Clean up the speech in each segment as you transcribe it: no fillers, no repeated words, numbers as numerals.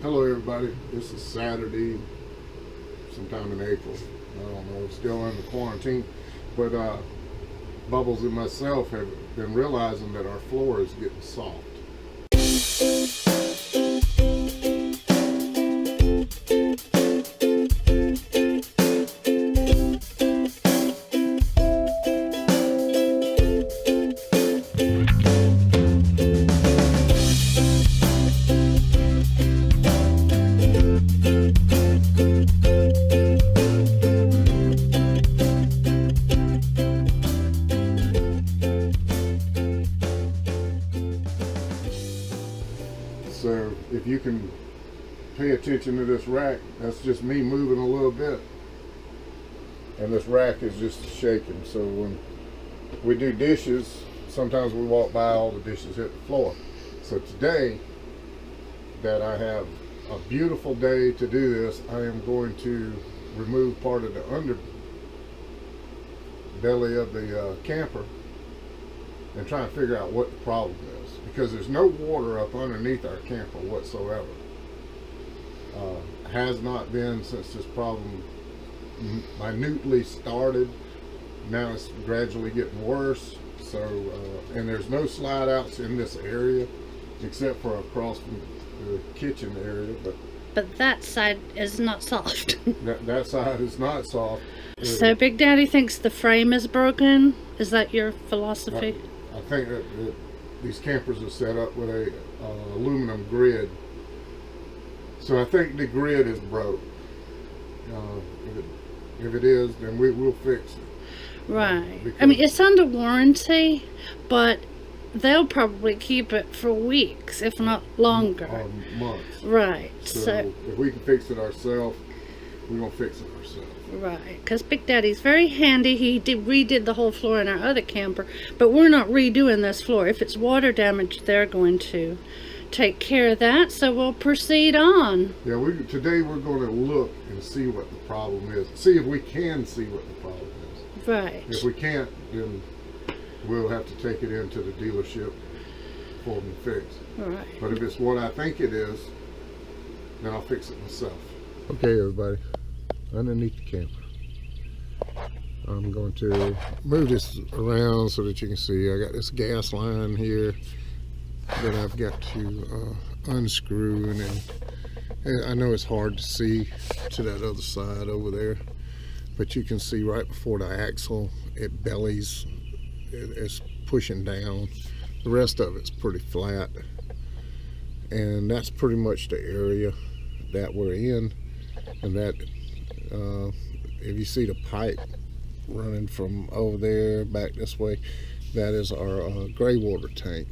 Hello everybody, this is Saturday, sometime in April. I don't know, still in the quarantine, but Bubbles and myself have been realizing that our floor is getting soft. So if you can pay attention to this rack, that's just me moving a little bit. And this rack is just shaking. So when we do dishes, sometimes we walk by, all the dishes hit the floor. So today that I have a beautiful day to do this, I am going to remove part of the underbelly of the camper and try and figure out what the problem is, because there's no water up underneath our camper whatsoever. Has not been since this problem minutely started. Now it's gradually getting worse. So and there's no slide outs in this area except for across from the kitchen area, but that side is not soft. that side is not soft. So Big Daddy thinks the frame is broken. Is that your philosophy? I think that these campers are set up with a aluminum grid, so I think the grid is broke. If it is, then we'll fix it. Right. I mean, it's under warranty, but they'll probably keep it for weeks, if not longer. Months. Right. So if we can fix it ourselves, we're gonna fix it ourselves. Right, because Big Daddy's very handy. He redid the whole floor in our other camper, but we're not redoing this floor. If it's water damage, they're going to take care of that, so we'll proceed on. Yeah, today we're going to look and see what the problem is. See if we can see what the problem is. Right. If we can't, then we'll have to take it into the dealership for them to fix. Right. But if it's what I think it is, then I'll fix it myself. Okay, everybody. Underneath the camper, I'm going to move this around so that you can see. I got this gas line here that I've got to unscrew, and then I know it's hard to see to that other side over there, but you can see right before the axle it bellies, it's pushing down. The rest of it's pretty flat, and that's pretty much the area that we're in. And that if you see the pipe running from over there back this way, that is our gray water tank.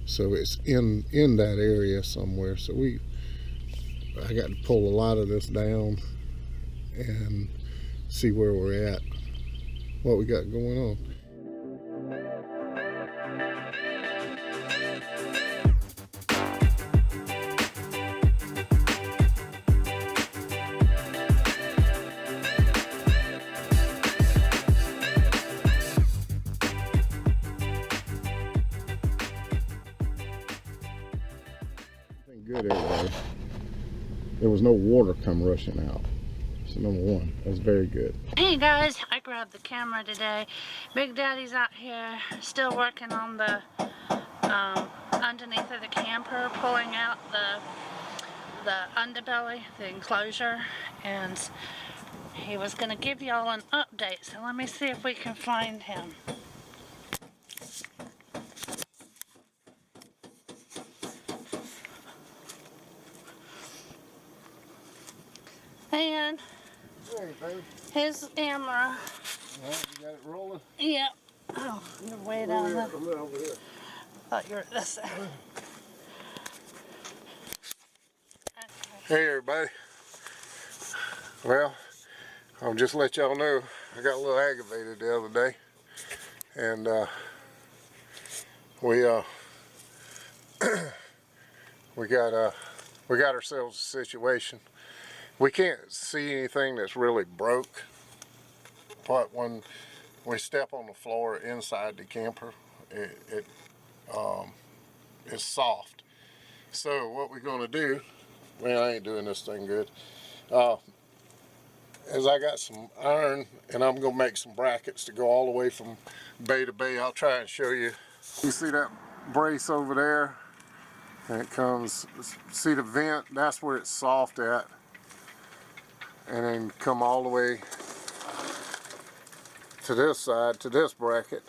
So it's in that area somewhere. So I got to pull a lot of this down and see where we're at, what we got going on. Good, everybody. There was no water come rushing out. So number one, that's very good. Hey guys, I grabbed the camera today. Big Daddy's out here still working on the underneath of the camper, pulling out the underbelly, the enclosure, and he was gonna give y'all an update. So let me see if we can find him. And Hey, baby. his camera. Yeah, you got it rolling? Yep. Oh, you're way down there. I'm over here. Thought you were at this end. Hey, everybody. Well, I'll just let y'all know I got a little aggravated the other day, and we got ourselves a situation. We can't see anything that's really broke, but when we step on the floor inside the camper, it is soft. So what we're going to do Man, I ain't doing this thing good. As I got some iron, and I'm gonna make some brackets to go all the way from bay to bay. I'll try and show you. You see that brace over there? And it comes, see the vent? That's where it's soft at. And then come all the way to this side, to this bracket.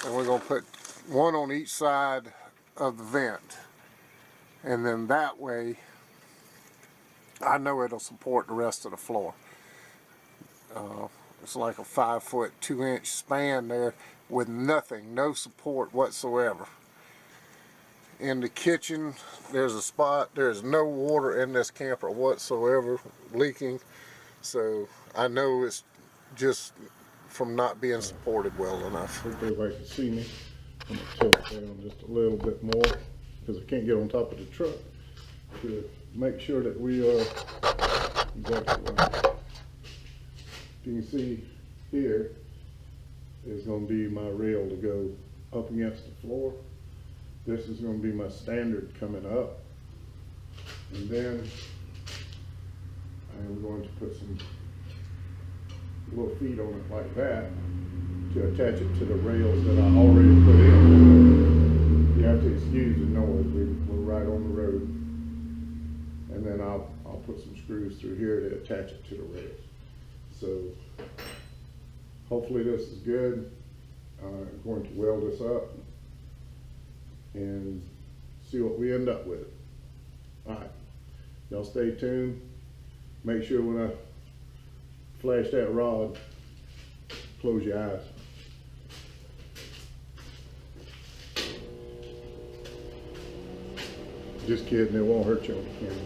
And we're gonna put one on each side of the vent. And then that way, I know it'll support the rest of the floor. It's like a 5-foot 2-inch span there with nothing, no support whatsoever. In the kitchen, there's a spot, there's no water in this camper whatsoever leaking. So I know it's just from not being supported well enough. Hope everybody can see me. I'm gonna tilt it down just a little bit more because I can't get on top of the truck to make sure that we are exactly right. You can see here is going to be my rail to go up against the floor. This is going to be my standard coming up, and then I'm going to put some little feet on it like that to attach it to the rails that I already put in. You have to excuse the noise, we're right on the road. And then I'll put some screws through here to attach it to the rails. So hopefully this is good. I'm going to weld this up and see what we end up with. Alright, y'all stay tuned. Make sure when I flash that rod, close your eyes. Just kidding, it won't hurt you on the camera.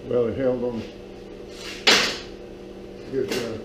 Well, it held on good job.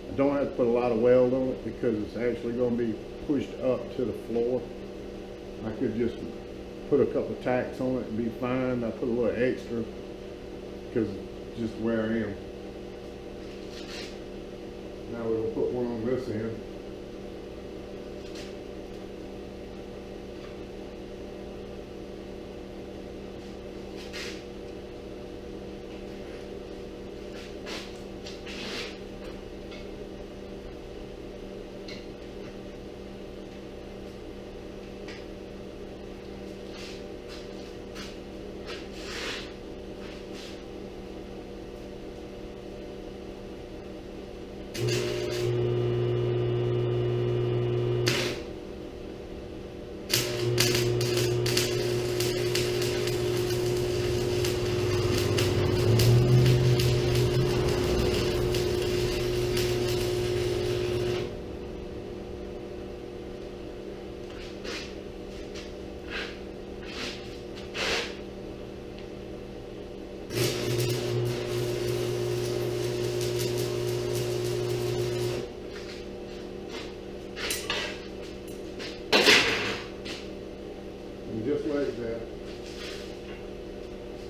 I don't have to put a lot of weld on it because it's actually going to be pushed up to the floor. I could just put a couple of tacks on it and be fine. I put a little extra because just where I am. Now we'll put one on this end.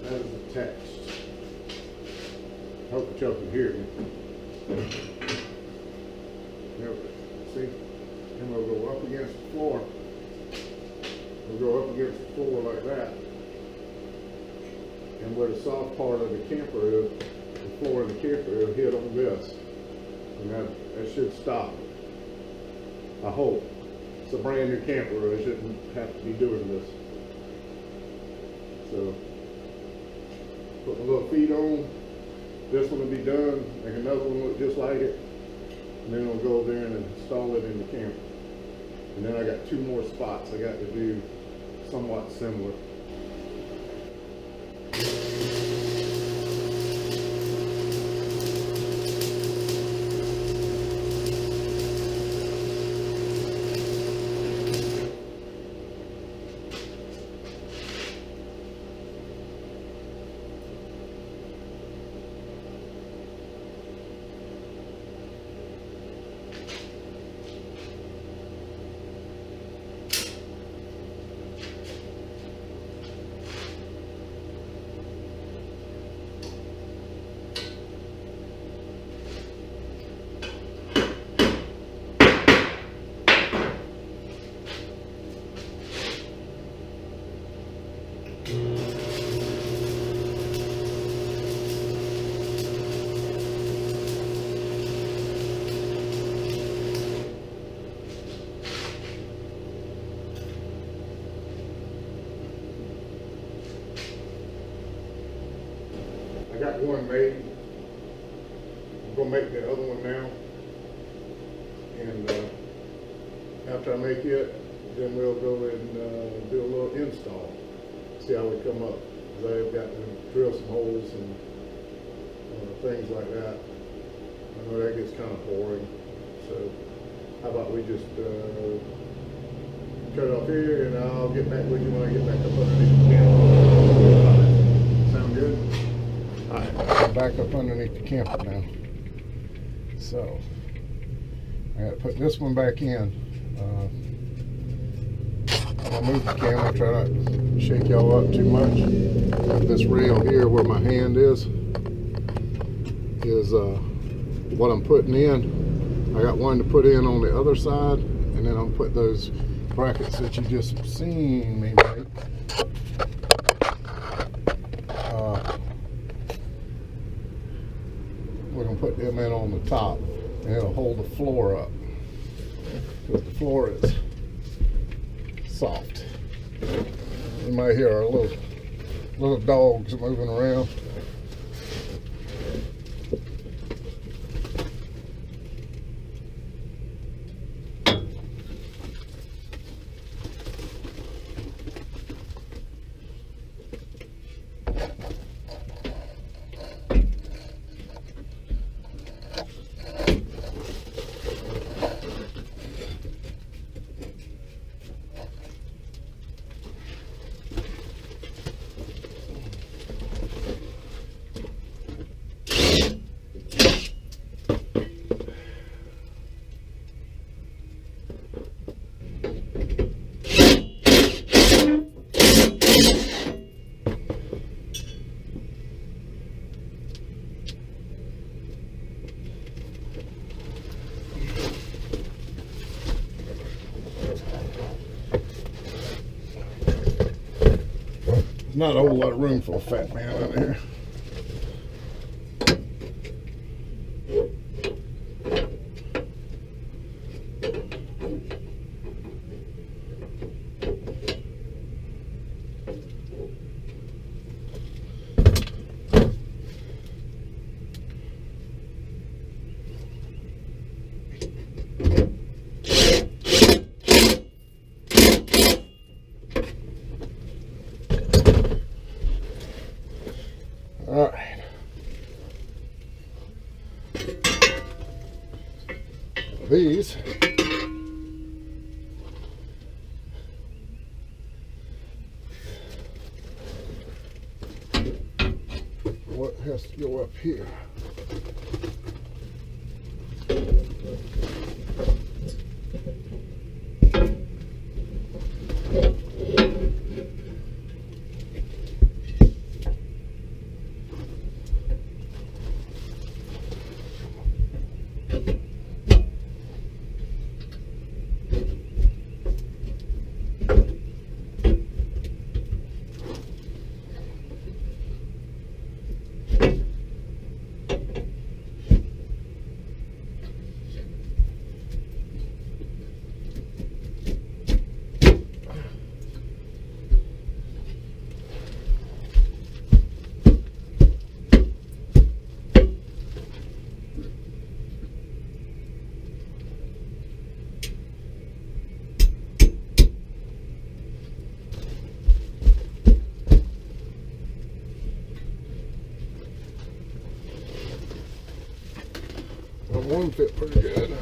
that is attached. I hope that y'all can hear me. There, see? And we'll go up against the floor. We'll go up against the floor like that. And where the soft part of the camper is, the floor of the camper, it'll hit on this. And that should stop. I hope. It's a brand new camper. I shouldn't have to be doing this. So, put my little feet on. This one will be done. Make another one look just like it. And then I'll go there and install it in the camper. And then I got 2 more spots I got to do somewhat similar. I got one made. I'm gonna make the other one now. And after I make it, then we'll go and do a little install. See how we come up. Because I've got to drill some holes and things like that. I know that gets kind of boring. So how about we just cut it off here, and I'll get back with you when I get back up underneath the camper. Sound good? Alright, I'm back up underneath the camper now. So, I got to put this one back in. I'm going to move the camera, try not to shake y'all up too much. This rail here where my hand is what I'm putting in. I got one to put in on the other side, and then I'll put those brackets that you just seen me make. We're going to put them in on the top, and it'll hold the floor up, because the floor is soft. You might hear our little dogs moving around. Not a whole lot of room for a fat man out here. All right. These what has to go up here. one fit pretty good.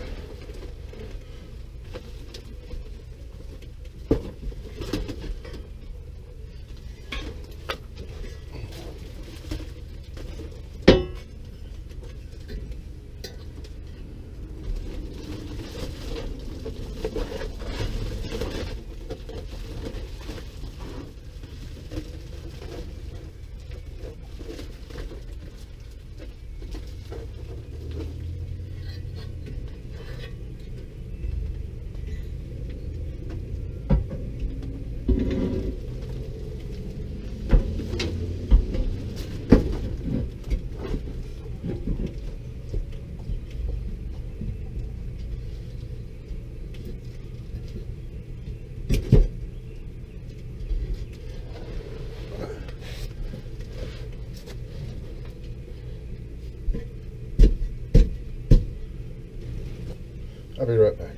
I'll be right back.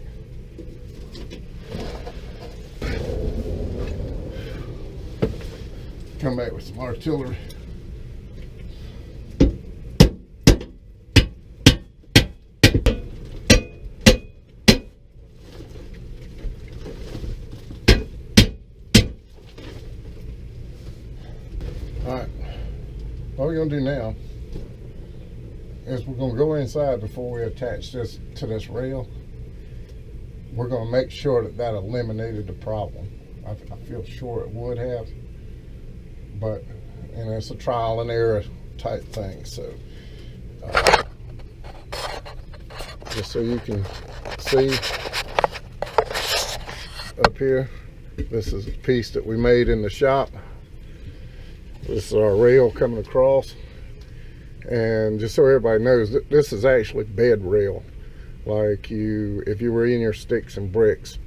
Come back with some artillery. Alright, what we're going to do now is we're going to go inside before we attach this to this rail. We're going to make sure that that eliminated the problem. I feel sure it would have, but it's a trial and error type thing. So just so you can see up here, this is a piece that we made in the shop. This is our rail coming across, and just so everybody knows, this is actually bed rail. Like if you were in your sticks and bricks,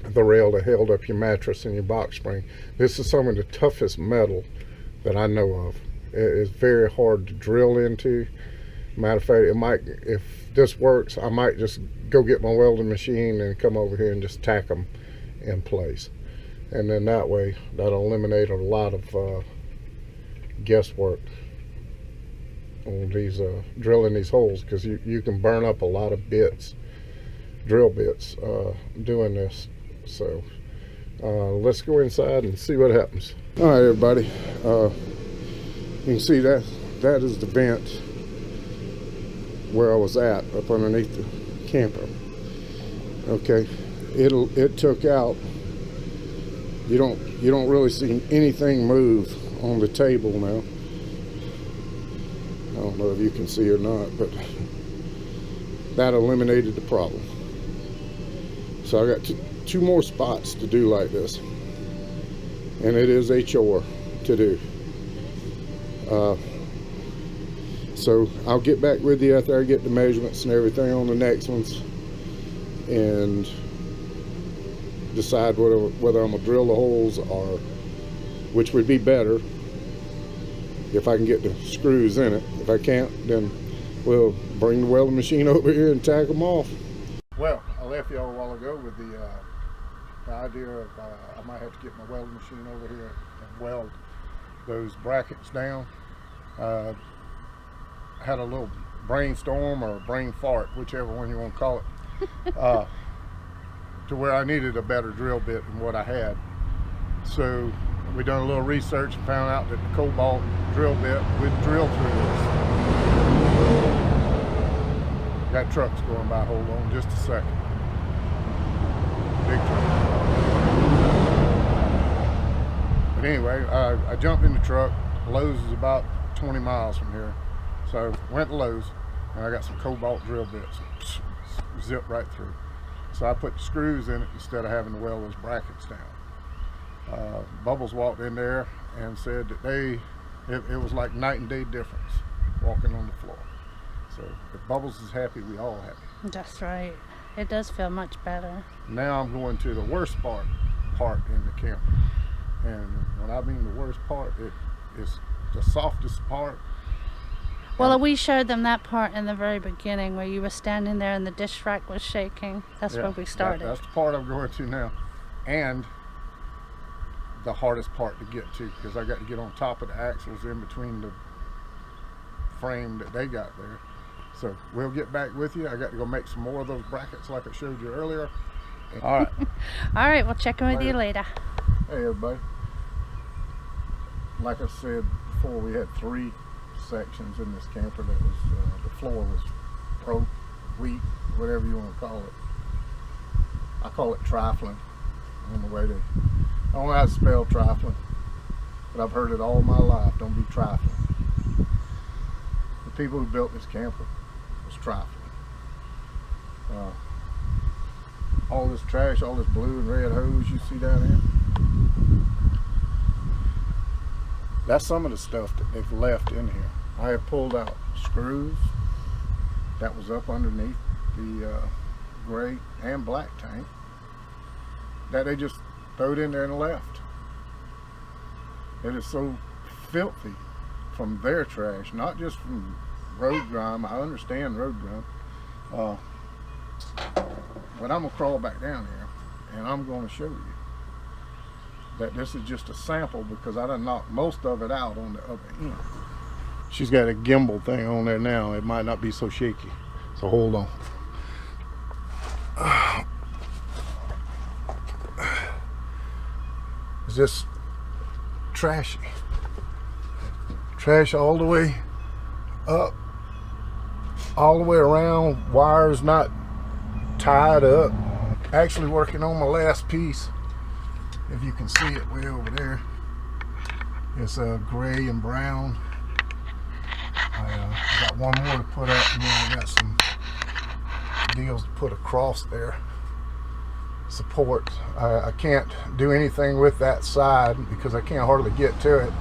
the rail that held up your mattress and your box spring. This is some of the toughest metal that I know of. It is very hard to drill into. Matter of fact, if this works, I might just go get my welding machine and come over here and just tack them in place. And then that way, that'll eliminate a lot of guesswork on these drilling these holes, because you can burn up a lot of bits, drill bits, doing this. So let's go inside and see what happens. All right, everybody, you can see that is the vent where I was at, up underneath the camper. Okay, it took out. You don't really see anything move on the table now. I don't know if you can see or not, but that eliminated the problem. So I got two more spots to do like this, and it is a chore to do. So I'll get back with you after I get the measurements and everything on the next ones, and decide whether I'm gonna drill the holes, or which would be better if I can get the screws in it. If I can't, then we'll bring the welding machine over here and tack them off. Well, I left y'all a while ago with the idea of I might have to get my welding machine over here and weld those brackets down. Had a little brainstorm or a brain fart, whichever one you want to call it, to where I needed a better drill bit than what I had. So we done a little research and found out that the cobalt drill bit would drill through this. Got trucks going by, hold on just a second. Big truck. But anyway, I jumped in the truck. Lowe's is about 20 miles from here. So went to Lowe's, and I got some cobalt drill bits. Zip right through. So I put the screws in it instead of having to weld those brackets down. Bubbles walked in there and said that it was like night and day difference walking on the floor. So if Bubbles is happy, we all happy. That's right. It does feel much better. Now I'm going to the worst part in the camper. And when I mean the worst part, it is the softest part. Well, we showed them that part in the very beginning where you were standing there and the dish rack was shaking. That's where we started. That's the part I'm going to now. And the hardest part to get to, because I got to get on top of the axles in between the frame that they got there. So we'll get back with you. I got to go make some more of those brackets like I showed you earlier. All right. All right, we'll check in with you later. Hey everybody. Like I said before, we had 3 sections in this camper that was, the floor was broke, weak, whatever you want to call it. I call it trifling. On the way to, I don't know how to spell trifling, but I've heard it all my life. Don't be trifling. The people who built this camper was trifling. All this trash, all this blue and red hose you see down here, that's some of the stuff that they've left in here. I have pulled out screws that was up underneath the gray and black tank that they just throwed in there and left. It is so filthy from their trash, not just from road grime. I understand road grime. But I'm gonna crawl back down here and I'm gonna show you that this is just a sample, because I done knocked most of it out on the other end. She's got a gimbal thing on there now. It might not be so shaky, so hold on. It's just trashy. Trash all the way up, all the way around, wires not tied up. Actually working on my last piece. If you can see it way over there, it's gray and brown. I got one more to put up, and then I got some deals to put across there. Support. I can't do anything with that side because I can't hardly get to it.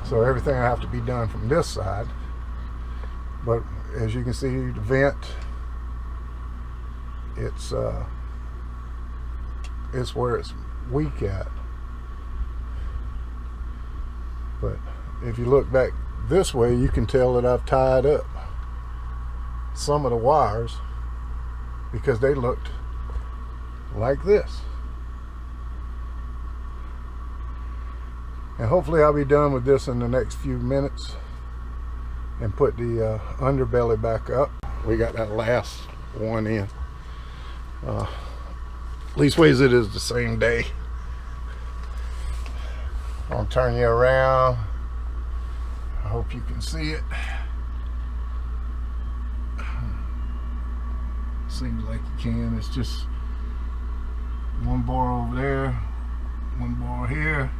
So everything I have to be done from this side. But as you can see, the vent, it's where it's weak at. But if you look back this way, you can tell that I've tied up some of the wires because they looked like this. And hopefully I'll be done with this in the next few minutes and put the underbelly back up. We got that last one in. Leastways it is the same day. I'll turn you around. I hope you can see it. Seems like you can. It's just one bar over there, one bar here,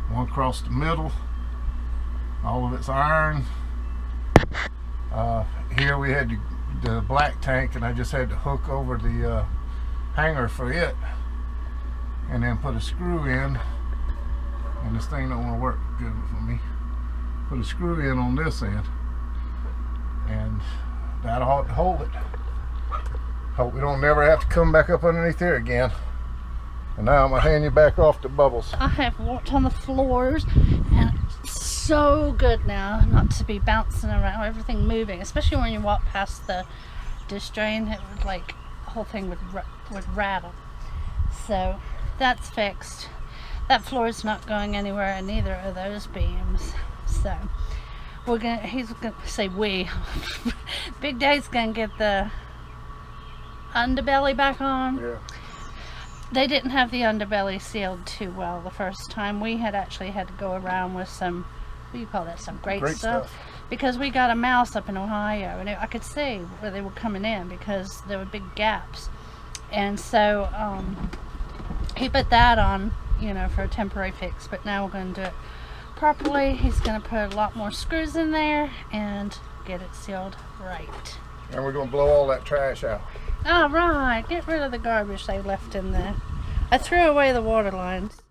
one across the middle. All of it's iron. Here we had the black tank, and I just had to hook over the hanger for it and then put a screw in, and this thing don't want to work good for me. Put a screw in on this end and that'll hold it. Hope we don't never have to come back up underneath here again. And now I'm gonna hand you back off to Bubbles. I have walked on the floors and it's so good now not to be bouncing around, everything moving, especially when you walk past the dish drain. It would, like, the whole thing would rattle. So that's fixed. That floor is not going anywhere in either of those beams. So he's gonna say Big Dave's gonna get the underbelly back on. Yeah. They didn't have the underbelly sealed too well the first time. We had actually had to go around with some, what do you call that, some great stuff. Because we got a mouse up in Ohio, and I could see where they were coming in because there were big gaps. And so he put that on, you know, for a temporary fix, but now we're going to do it properly. He's going to put a lot more screws in there and get it sealed right. And we're going to blow all that trash out. All right, get rid of the garbage they left in there. I threw away the water lines.